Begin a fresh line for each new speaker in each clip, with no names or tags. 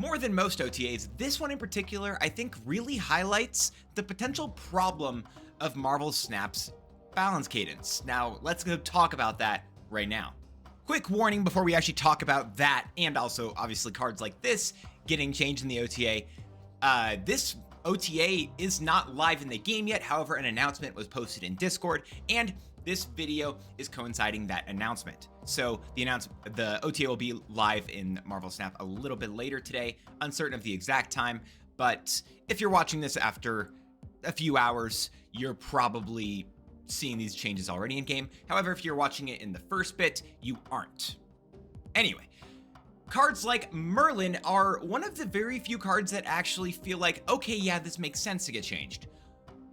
More than most OTAs, this one in particular, I think really highlights the potential problem of Marvel Snap's balance cadence. Now, let's go talk about that right now. Quick warning before we actually talk about that, and also obviously cards like this getting changed in the OTA. This OTA is not live in the game yet, however, an announcement was posted in Discord, and this video is coinciding that announcement. So the OTA will be live in Marvel Snap a little bit later today, uncertain of the exact time, but if you're watching this after a few hours, you're probably seeing these changes already in game. However, if you're watching it in the first bit, you aren't. Anyway, cards like Merlin are one of the very few cards that actually feel like, okay, yeah, this makes sense to get changed.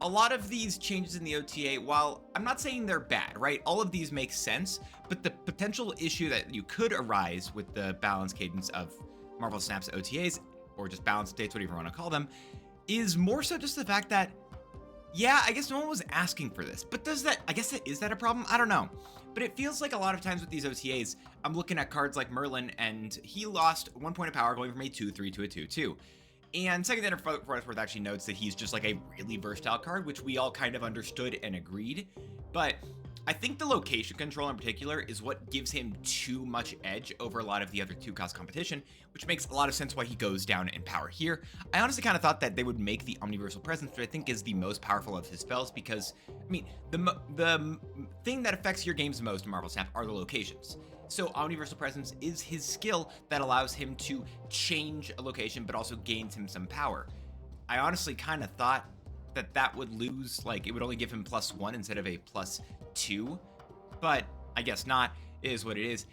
A lot of these changes in the OTA, while I'm not saying they're bad, right? All of these make sense, but the potential issue that you could arise with the balance cadence of Marvel Snap's OTAs, or just balance dates, whatever you want to call them, is more so just the fact that, yeah, I guess no one was asking for this, but is that a problem? I don't know. But it feels like a lot of times with these OTAs, I'm looking at cards like Merlin, and he lost 1 point of power going from a 2/3 to a 2/2. And Second Editor for what it's worth actually notes that he's just like a really versatile card, which we all kind of understood and agreed. But I think the location control in particular is what gives him too much edge over a lot of the other 2-cost competition, which makes a lot of sense why he goes down in power here. I honestly kind of thought that they would make the Omniversal Presence, which I think is the most powerful of his spells, because, I mean, the thing that affects your games most in Marvel Snap are the locations. So Omniversal Presence is his skill that allows him to change a location, but also gains him some power. I honestly kind of thought that would lose, like, it would only give him +1 instead of a +2, but I guess not. It is what it is.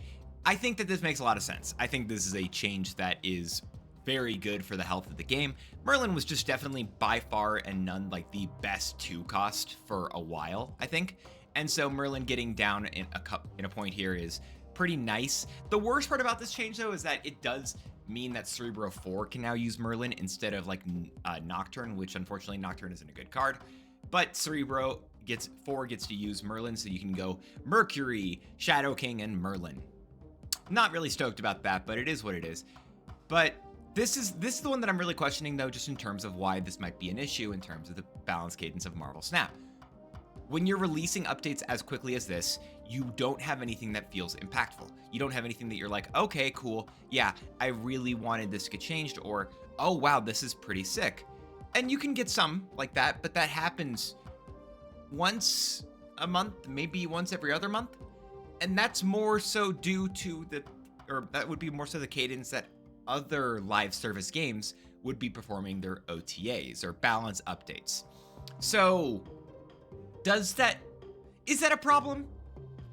I think that this makes a lot of sense. I think this is a change that is very good for the health of the game. Merlin was just definitely by far and none like the best 2-cost for a while, I think. And so Merlin getting down in a point here is pretty nice. The worst part about this change, though, is that it does mean that Cerebro 4 can now use Merlin instead of like Nocturne, which unfortunately Nocturne isn't a good card. But Cerebro 4 gets to use Merlin, so you can go Mercury, Shadow King, and Merlin. Not really stoked about that, but it is what it is. But this is the one that I'm really questioning, though, just in terms of why this might be an issue in terms of the balance cadence of Marvel Snap. When you're releasing updates as quickly as this, you don't have anything that feels impactful. You don't have anything that you're like, okay, cool, yeah, I really wanted this to get changed, or, oh wow, this is pretty sick. And you can get some like that, but that happens once a month, maybe once every other month. And that's more so due to that would be more so the cadence that other live service games would be performing their OTAs or balance updates. So, is that a problem?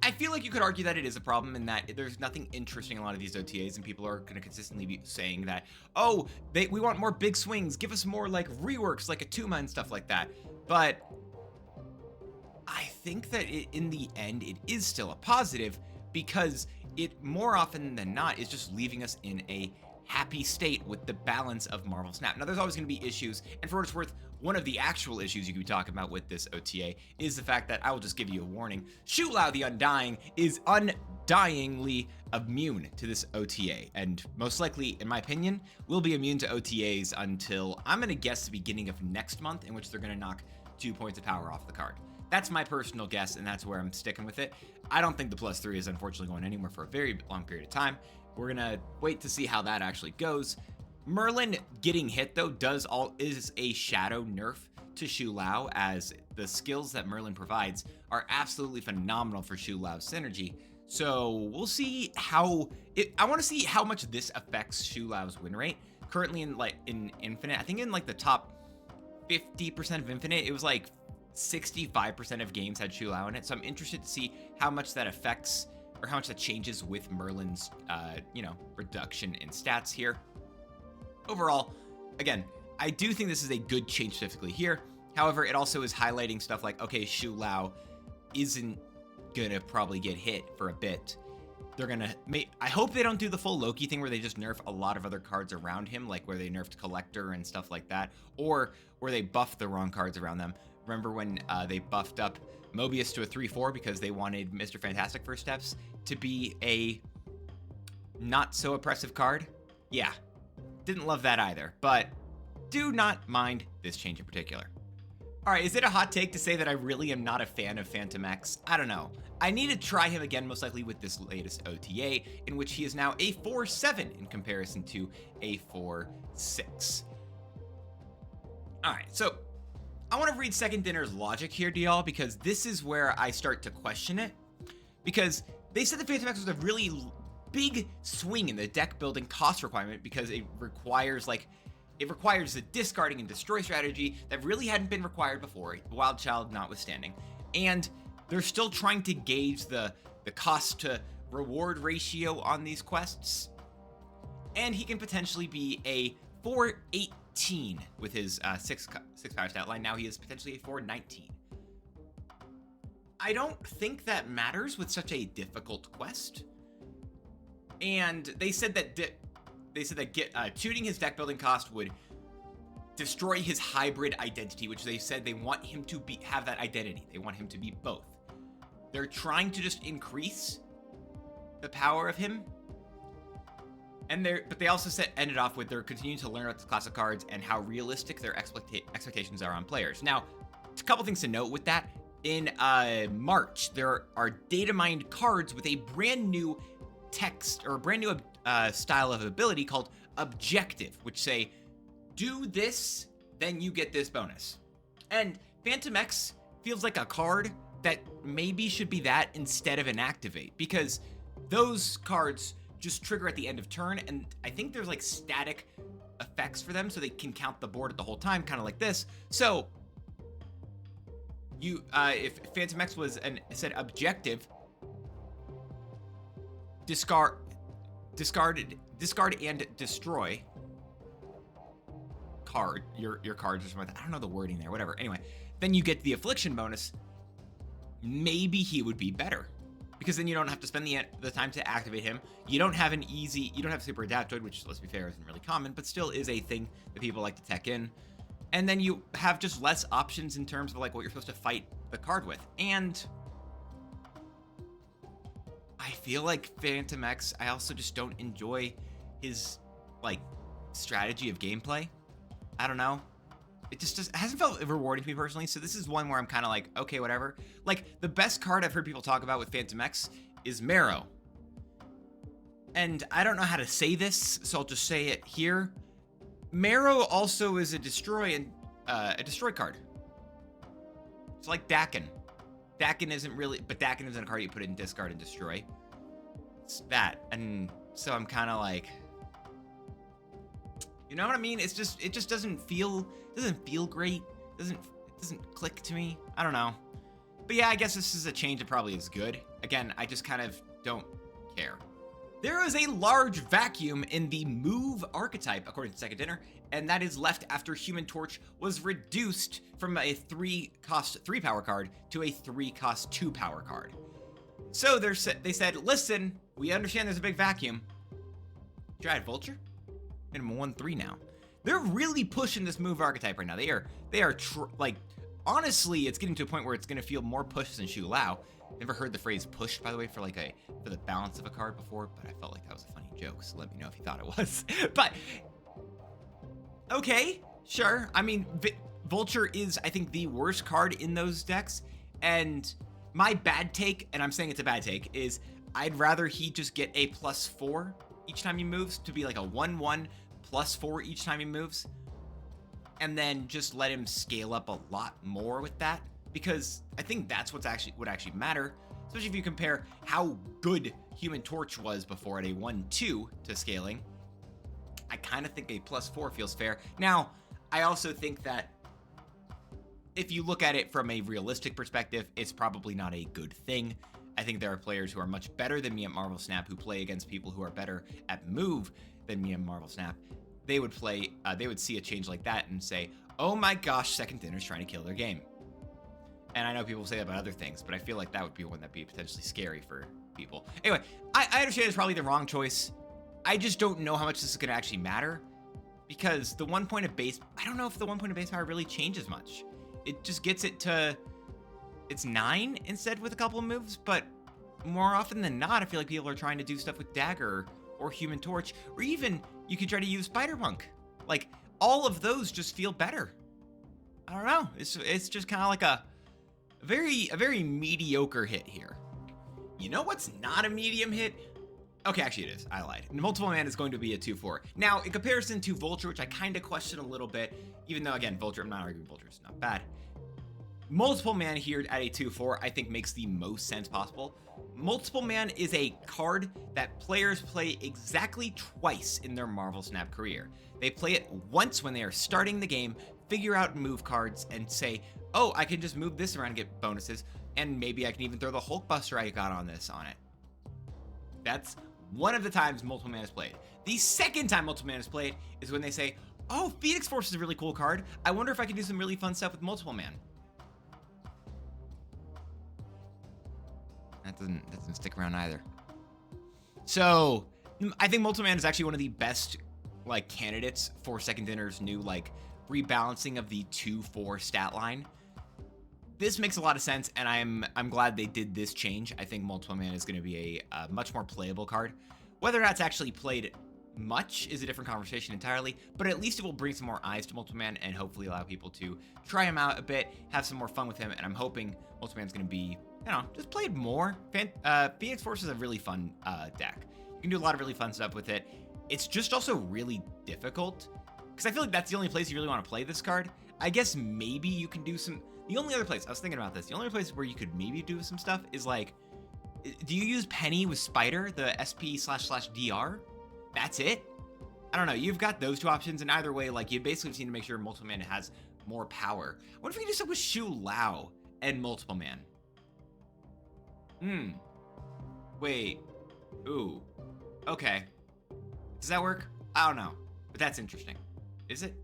I feel like you could argue that it is a problem in that there's nothing interesting in a lot of these OTAs, and people are going to consistently be saying that, oh, we want more big swings, give us more like reworks like a Tuma and stuff like that. But I think that in the end, it is still a positive, because it more often than not is just leaving us in a happy state with the balance of Marvel Snap. Now, there's always going to be issues, and for what it's worth, one of the actual issues you could be talking about with this OTA is the fact that, I will just give you a warning, Shu Lao the Undying is undyingly immune to this OTA, and most likely, in my opinion, will be immune to OTAs until, I'm going to guess, the beginning of next month, in which they're going to knock 2 points of power off the card. That's my personal guess, and that's where I'm sticking with it. I don't think the +3 is unfortunately going anywhere for a very long period of time. We're gonna wait to see how that actually goes. Merlin getting hit, though, is a shadow nerf to Shu Lao, as the skills that Merlin provides are absolutely phenomenal for Shu Lao's synergy. So we'll see I want to see how much this affects Shu Lao's win rate. Currently in Infinite, I think in like the top 50% of Infinite, it was like 65% of games had Shu Lao in it. So I'm interested to see how much that affects, or how much that changes with Merlin's, reduction in stats here. Overall, again, I do think this is a good change specifically here. However, it also is highlighting stuff like, okay, Shu Lao isn't gonna probably get hit for a bit. I hope they don't do the full Loki thing where they just nerf a lot of other cards around him, like where they nerfed Collector and stuff like that, or where they buffed the wrong cards around them. Remember when they buffed up Mobius to a 3/4 because they wanted Mr. Fantastic First Steps to be a not so oppressive card? Yeah. Didn't love that either, but do not mind this change in particular. All right, is it a hot take to say that I really am not a fan of Phantom X? I don't know. I need to try him again, most likely with this latest OTA, in which he is now a 4-7 in comparison to a 4-6. All right, so I want to read Second Dinner's logic here to y'all, because this is where I start to question it. Because they said the Phantom X was a really big swing in the deck building cost requirement, because it requires the discarding and destroy strategy that really hadn't been required before, Wild Child notwithstanding. And they're still trying to gauge the cost to reward ratio on these quests. And he can potentially be a 4-18 with his 6 power stat line. Now he is potentially a 4-19. I don't think that matters with such a difficult quest. And they said that tuning his deck building cost would destroy his hybrid identity, which they said they want him to have that identity. They want him to be both. They're trying to just increase the power of him. But they also ended off with they're continuing to learn about the class of cards and how realistic their expectations are on players. Now, a couple things to note with that. In March, there are data mined cards with a brand new text or a brand new style of ability called Objective, which say, do this, then you get this bonus. And Phantom X feels like a card that maybe should be that instead of an activate, because those cards just trigger at the end of turn, and I think there's like static effects for them, so they can count the board at the whole time, kind of like this. So you, if Phantom X said Objective, discard and destroy card your cards or something like that. I don't know the wording there, whatever. Anyway, then you get the affliction bonus. Maybe he would be better, because then you don't have to spend the time to activate him. You don't have Super Adaptoid, which, let's be fair, isn't really common, but still is a thing that people like to tech in. And then you have just less options in terms of like what you're supposed to fight the card with. And I feel like Phantom X, I also just don't enjoy his like strategy of gameplay. I don't know. It hasn't felt rewarding to me personally. So this is one where I'm kind of like, okay, whatever. Like the best card I've heard people talk about with Phantom X is Marrow. And I don't know how to say this, so I'll just say it here. Marrow also is a destroy card. It's like Dakin. Dakin isn't a card you put in discard and destroy. It's that. And so I'm kind of like, you know what I mean? It just doesn't feel great. It doesn't click to me. I don't know. But yeah, I guess this is a change that probably is good. Again, I just kind of don't care. There is a large vacuum in the move archetype, according to Second Dinner, and that is left after Human Torch was reduced from a 3-cost 3-power card to a 3-cost 2-power card. So they said, listen, we understand there's a big vacuum. Dryad Vulture? Made him a 1-3 now. They're really pushing this move archetype right now. They are like, honestly, it's getting to a point where it's going to feel more pushed than Shu Lao. Never heard the phrase pushed, by the way, for the balance of a card before, but I felt like that was a funny joke, so let me know if you thought it was. But, okay, sure. I mean, Vulture is, I think, the worst card in those decks, and my bad take, and I'm saying it's a bad take, is I'd rather he just get a +4 each time he moves to be like a 1/1 +4 each time he moves, and then just let him scale up a lot more with that. Because I think that's would actually matter, especially if you compare how good Human Torch was before at a 1-2 to scaling. I kind of think a +4 feels fair. Now, I also think that if you look at it from a realistic perspective, it's probably not a good thing. I think there are players who are much better than me at Marvel Snap who play against people who are better at move than me at Marvel Snap. They would see a change like that and say, oh my gosh, Second Dinner's trying to kill their game. And I know people say that about other things, but I feel like that would be one that'd be potentially scary for people. Anyway, I understand it's probably the wrong choice. I just don't know how much this is going to actually matter, because the 1 point of base, I don't know if the 1 point of base power really changes much. It just gets it to, it's 9 instead with a couple of moves, but more often than not, I feel like people are trying to do stuff with Dagger or Human Torch, or even You could try to use Spider Punk. Like, all of those just feel better. I don't know. It's just kind of like a very mediocre hit here. You know what's not a medium hit? Okay, actually it is. I lied. Multiple Man is going to be a 2-4. Now, in comparison to Vulture, which I kind of question a little bit, even though, again, Vulture, I'm not arguing Vulture, it's not bad. Multiple Man here at a 2-4, I think makes the most sense possible. Multiple Man is a card that players play exactly twice in their Marvel Snap career. They play it once when they are starting the game, figure out move cards, and say, oh, I can just move this around and get bonuses, and maybe I can even throw the Hulkbuster I got on this on it. That's one of the times Multiple Man is played. The second time Multiple Man is played is when they say, oh, Phoenix Force is a really cool card. I wonder if I can do some really fun stuff with Multiple Man. That doesn't stick around either. So I think Multiple Man is actually one of the best like candidates for Second Dinner's new like rebalancing of the 2-4 stat line. This makes a lot of sense, and I'm glad they did this change. I think Multiple Man is going to be a much more playable card. Whether or not it's actually played much is a different conversation entirely, but at least it will bring some more eyes to Multiple Man and hopefully allow people to try him out a bit, have some more fun with him, and I'm hoping Multiple Man's going to be, you know, just played more. Phoenix Force is a really fun deck. You can do a lot of really fun stuff with it. It's just also really difficult, because I feel like that's the only place you really want to play this card. I guess maybe you can do some... The only other place, I was thinking about this, the only place where you could maybe do some stuff is like, do you use Penny with Spider, the SP//DR? That's it? I don't know, you've got those two options, and either way, like, you basically just need to make sure Multiple Man has more power. What if we can do something with Shu Lao and Multiple Man? Wait. Ooh. Okay. Does that work? I don't know, but that's interesting. Is it?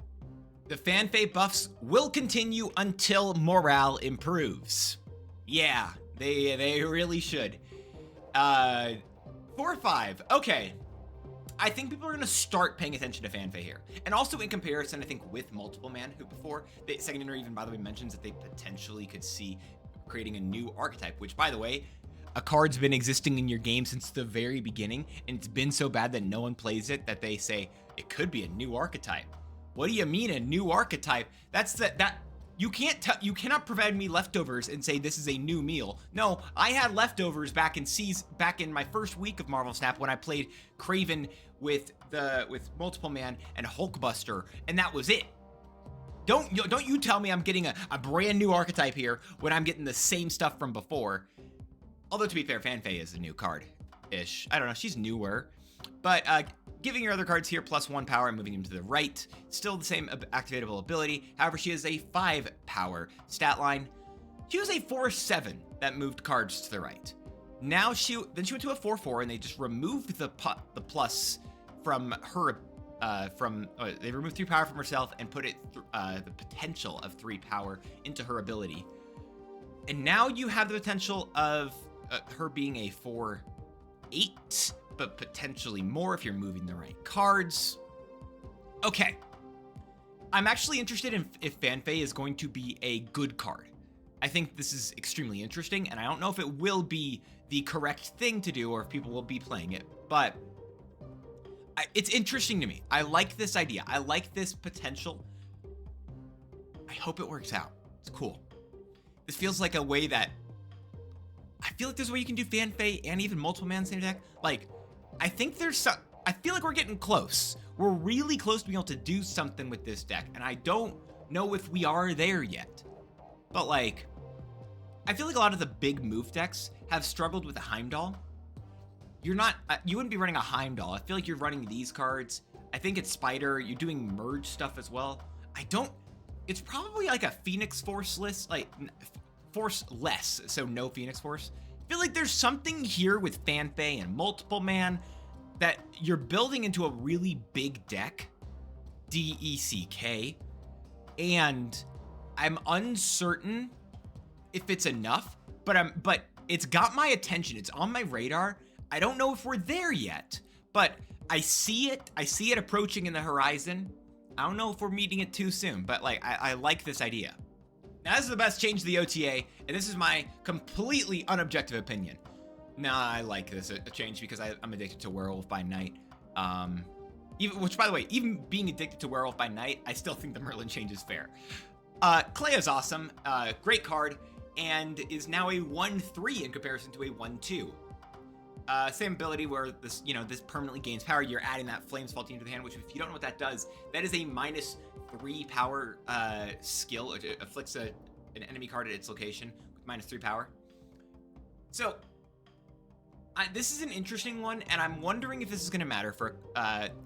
The fanfare buffs will continue until morale improves. Yeah, they really should. 4-5. Okay. I think people are going to start paying attention to fanfare here. And also in comparison, I think with Multiple Man, who before, the Second Dinner even, by the way, mentions that they potentially could see creating a new archetype, which, by the way, a card's been existing in your game since the very beginning, and it's been so bad that no one plays it that they say it could be a new archetype. What do you mean a new archetype? That's that you cannot provide me leftovers and say this is a new meal. No, I had leftovers back in my first week of Marvel Snap when I played Kraven with Multiple Man and Hulkbuster, and that was it. Don't you tell me I'm getting a brand new archetype here when I'm getting the same stuff from before. Although to be fair, Fanfei is a new card-ish. I don't know, she's newer. But giving your other cards here +1 power and moving them to the right. Still the same activatable ability. However, she has a 5 power stat line. She was a 4-7 that moved cards to the right. Now she went to a 4-4 and they just removed the plus from her. They removed 3 power from herself and put it the potential of 3 power into her ability. And now you have the potential of her being a 4-8. But potentially more if you're moving the right cards. Okay. I'm actually interested in if Fanfei is going to be a good card. I think this is extremely interesting, and I don't know if it will be the correct thing to do or if people will be playing it, but it's interesting to me. I like this idea. I like this potential. I hope it works out. It's cool. This feels like a way that... I feel like there's a way you can do Fanfei and even Multiple Man same deck. Like, I think there's some... I feel like we're getting close. We're really close to being able to do something with this deck, and I don't know if we are there yet. But, like, I feel like a lot of the big move decks have struggled with a Heimdall. You wouldn't be running a Heimdall. I feel like you're running these cards. I think it's Spider. You're doing merge stuff as well. It's probably like a Phoenix Force list, like, Force less, so no Phoenix Force. I feel like there's something here with Fanfei and Multiple Man that you're building into a really big deck, DECK, and I'm uncertain if it's enough, but it's got my attention. It's on my radar. I don't know if we're there yet, but I see it. I see it approaching in the horizon. I don't know if we're meeting it too soon, but like I like this idea. Now, this is the best change to the OTA, and this is my completely unobjective opinion. Nah, I like this a change because I'm addicted to Werewolf by Night. Even, which, by the way, even being addicted to Werewolf by Night, I still think the Merlin change is fair. Klea's awesome, great card, and is now a 1/3 in comparison to a 1/2. Same ability where this, this permanently gains power. You're adding that Flames Faulty into the hand, which if you don't know what that does, that is a -3 power skill. It afflicts an enemy card at its location with -3 power. So this is an interesting one, and I'm wondering if this is going to matter for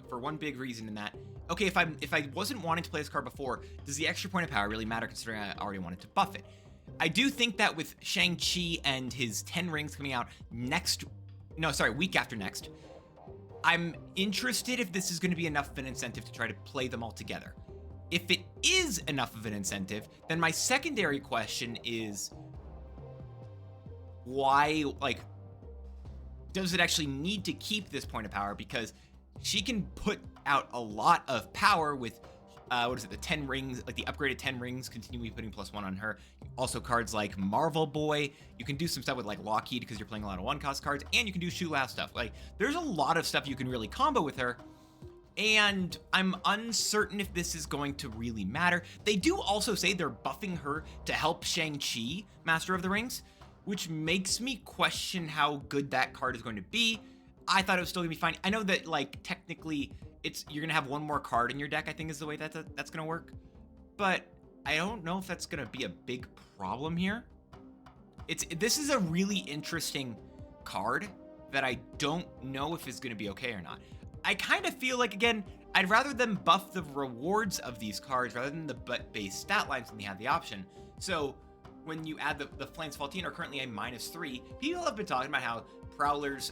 one big reason in that. Okay, if I wasn't wanting to play this card before, does the extra point of power really matter considering I already wanted to buff it? I do think that with Shang-Chi and his 10 rings coming out week after next, I'm interested if this is going to be enough of an incentive to try to play them all together. If it is enough of an incentive, then my secondary question is why, does it actually need to keep this point of power? Because she can put out a lot of power with, the 10 rings, like the upgraded 10 rings, continually putting +1 on her. Also cards like Marvel Boy. You can do some stuff with like Lockheed because you're playing a lot of 1-cost cards, and you can do Shu Lao stuff. Like, there's a lot of stuff you can really combo with her, and I'm uncertain if this is going to really matter. They do also say they're buffing her to help Shang-Chi, Master of the Rings, which makes me question how good that card is going to be. I thought it was still gonna be fine. I know that technically you're gonna have one more card in your deck, I think is the way that's gonna work. But I don't know if that's gonna be a big problem here. This is a really interesting card that I don't know if it's gonna be okay or not. I kind of feel like, again, I'd rather them buff the rewards of these cards rather than the base stat lines when they have the option. So when you add the Flames Faultine are currently a -3. People have been talking about how Prowler's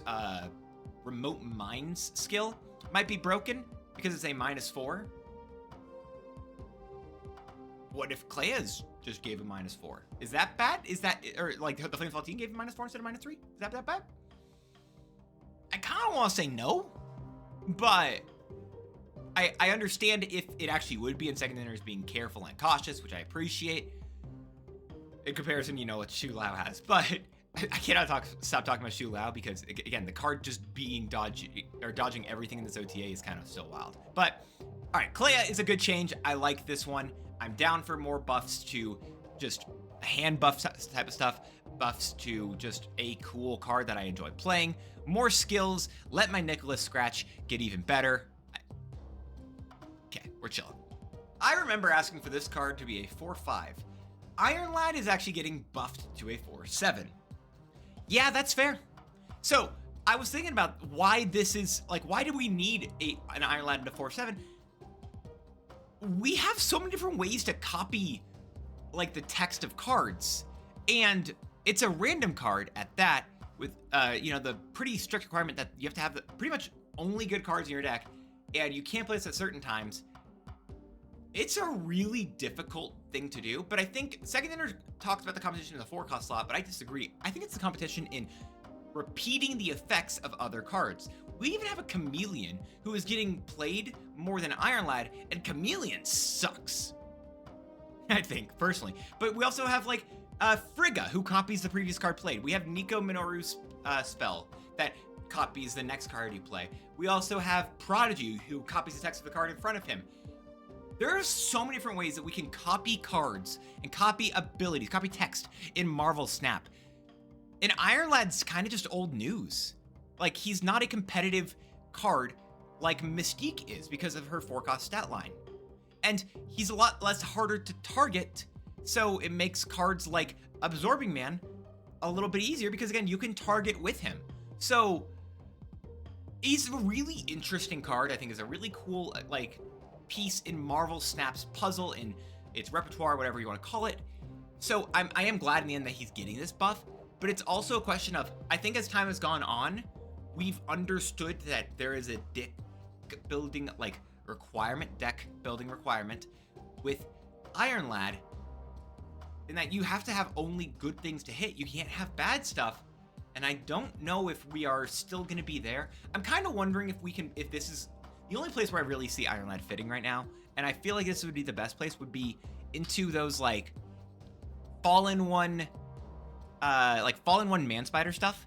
Remote Mines skill might be broken because it's a -4. What if Klea's just gave a -4? Is that bad? Is that, or the Flames Faultine gave a -4 instead of -3? Is that bad? I kind of want to say no, but I understand if it actually would be, and Second Dinner is being careful and cautious, which I appreciate. In comparison, what Shu Lao has, but I cannot stop talking about Shu Lao because, again, the card just being dodging everything in this OTA is kind of so wild. But all right, Klea is a good change. I like this one. I'm down for more buffs to just hand buff type of stuff, buffs to just a cool card that I enjoy playing, more skills. Let my Nicholas Scratch get even better. Okay, we're chilling. I remember asking for this card to be a 4/5. Iron Lad is actually getting buffed to a 4/7. Yeah, that's fair. So I was thinking about why this is, why do we need an Iron Lad into 4/7? We have so many different ways to copy, the text of cards. And it's a random card at that with, the pretty strict requirement that you have to have pretty much only good cards in your deck. And you can't play this at certain times. It's a really difficult thing to do, but I think Second Dinner talks about the competition in the 4-cost slot, but I disagree. I think it's the competition in repeating the effects of other cards. We even have a Chameleon who is getting played more than Iron Lad, and Chameleon sucks, I think, personally. But we also have, Frigga, who copies the previous card played. We have Nico Minoru's spell that copies the next card you play. We also have Prodigy, who copies the text of the card in front of him. There are so many different ways that we can copy cards and copy abilities, copy text in Marvel Snap. And Iron Lad's kind of just old news. He's not a competitive card like Mystique is because of her 4-cost stat line. And he's a lot less harder to target, so it makes cards like Absorbing Man a little bit easier because, again, you can target with him. So he's a really interesting card. I think is a really cool, piece in Marvel Snap's puzzle, in its repertoire, whatever you want to call it. So I am glad in the end that he's getting this buff, but it's also a question of, I think as time has gone on, we've understood that there is a deck building requirement with Iron Lad, and that you have to have only good things to hit. You can't have bad stuff, and I don't know if we are still going to be there. I'm kind of wondering if this is the only place where I really see Iron Lad fitting right now, and I feel like this would be the best place, would be into those Fallen One Man Spider stuff.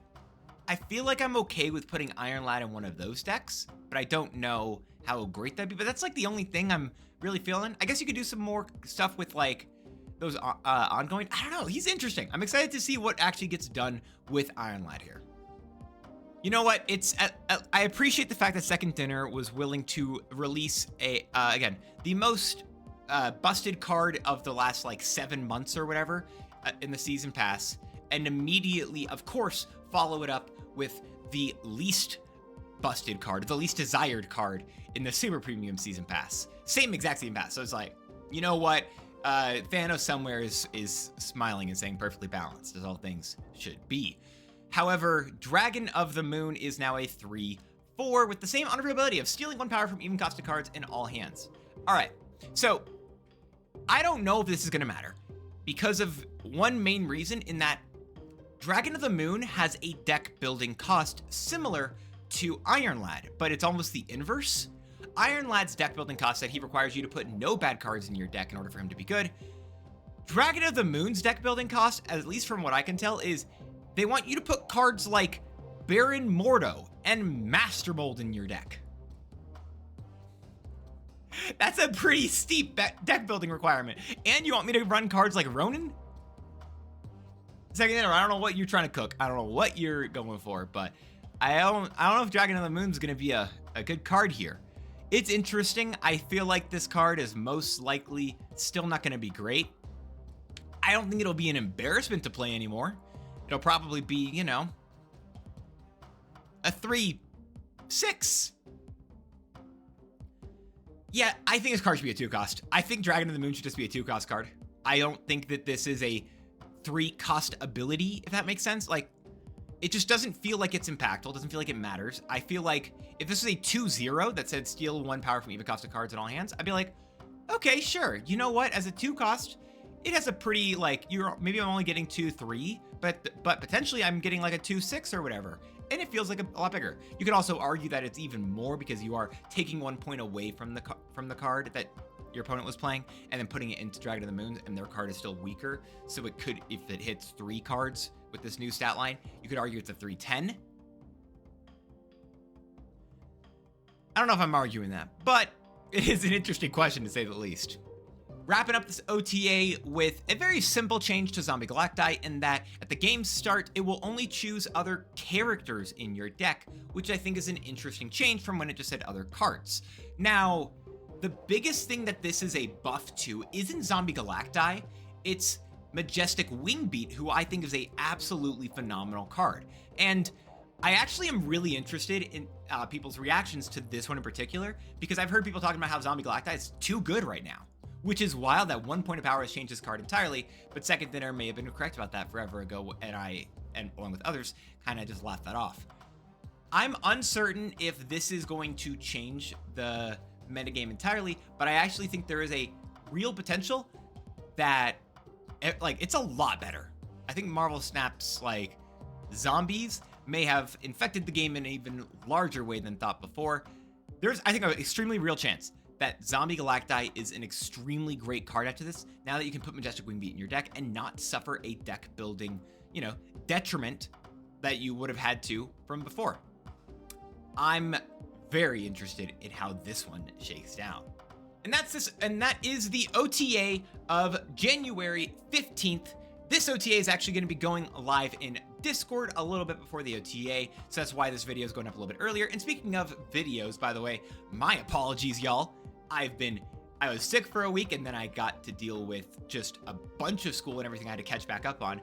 I feel like I'm okay with putting Iron Lad in one of those decks, but I don't know how great that'd be, but that's like the only thing I'm really feeling. I guess you could do some more stuff with like those ongoing. I don't know. He's interesting. I'm excited to see what actually gets done with Iron Lad here. You know what? I appreciate the fact that Second Dinner was willing to release again, the most busted card of the last like 7 months or whatever in the season pass, and immediately, of course, follow it up with the least busted card, the least desired card in the Super Premium season pass. Same exact season pass. So it's like, you know what? Thanos somewhere is smiling and saying perfectly balanced, as all things should be. However, Dragon of the Moon is now a 3/4 with the same unavailability of stealing 1 power from even costed cards in all hands. All right, so I don't know if this is going to matter because of one main reason, in that Dragon of the Moon has a deck building cost similar to Iron Lad, but it's almost the inverse. Iron Lad's deck building cost that he requires you to put no bad cards in your deck in order for him to be good. Dragon of the Moon's deck building cost, at least from what I can tell, is they want you to put cards like Baron Mordo and Master Mold in your deck. That's a pretty steep deck building requirement. And you want me to run cards like Ronin? Second Dinner, I don't know what you're trying to cook. I don't know what you're going for, but I don't know if Dragon of the Moon is going to be a good card here. It's interesting. I feel like this card is most likely still not going to be great. I don't think it'll be an embarrassment to play anymore. It'll probably be, you know, a 3/6. Yeah, I think this card should be a 2-cost. I think Dragon of the Moon should just be a 2-cost card. I don't think that this is a 3-cost ability, if that makes sense. Like, it just doesn't feel like it's impactful. Doesn't feel like it matters. I feel like if this was a 2/0 that said steal 1 power from even costed cards in all hands, I'd be like, okay, sure. You know what? As a 2-cost, it has a pretty, like, maybe I'm only getting 2/3, but potentially I'm getting like a 2/6 or whatever. And it feels like a lot bigger. You could also argue that it's even more because you are taking 1 point away from the card that your opponent was playing and then putting it into Dragon of the Moon, and their card is still weaker. So it could, if it hits 3 cards with this new stat line, you could argue it's a 3/10. I don't know if I'm arguing that, but it is an interesting question to say the least. Wrapping up this OTA with a very simple change to Zombie Galacti, in that at the game's start, it will only choose other characters in your deck, which I think is an interesting change from when it just said other cards. Now, the biggest thing that this is a buff to isn't Zombie Galacti, it's Majestic Wingbeat, who I think is a absolutely phenomenal card. And I actually am really interested in people's reactions to this one in particular, because I've heard people talking about how Zombie Galacti is too good right now, which is wild that 1 point of power has changed this card entirely, but Second Dinner may have been correct about that forever ago, and I, and along with others, kind of just laughed that off. I'm uncertain if this is going to change the metagame entirely, but I actually think there is a real potential that, like, it's a lot better. I think Marvel Snap's, like, zombies may have infected the game in an even larger way than thought before. There's, I think, an extremely real chance that Zombie Galacti is an extremely great card after this, now that you can put Majestic Wingbeat in your deck and not suffer a deck building, you know, detriment that you would have had to from before. I'm very interested in how this one shakes down. And that is the OTA of January 15th. This OTA is actually going to be going live in Discord a little bit before the OTA, so that's why this video is going up a little bit earlier. And speaking of videos, by the way, my apologies, y'all. I was sick for a week, and then I got to deal with just a bunch of school and everything I had to catch back up on.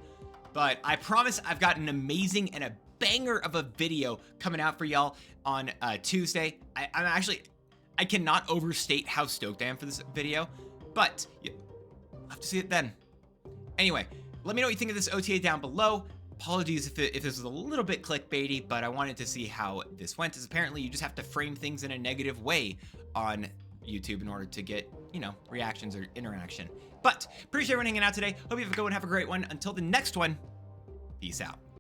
But I promise I've got an amazing and a banger of a video coming out for y'all on Tuesday. I cannot overstate how stoked I am for this video, but you'll have to see it then. Anyway, let me know what you think of this OTA down below. Apologies if this was a little bit clickbaity, but I wanted to see how this went, as apparently you just have to frame things in a negative way on YouTube in order to get, you know, reactions or interaction. But appreciate everyone hanging out today. Hope you have a good one. Have a great one. Until the next one, peace out.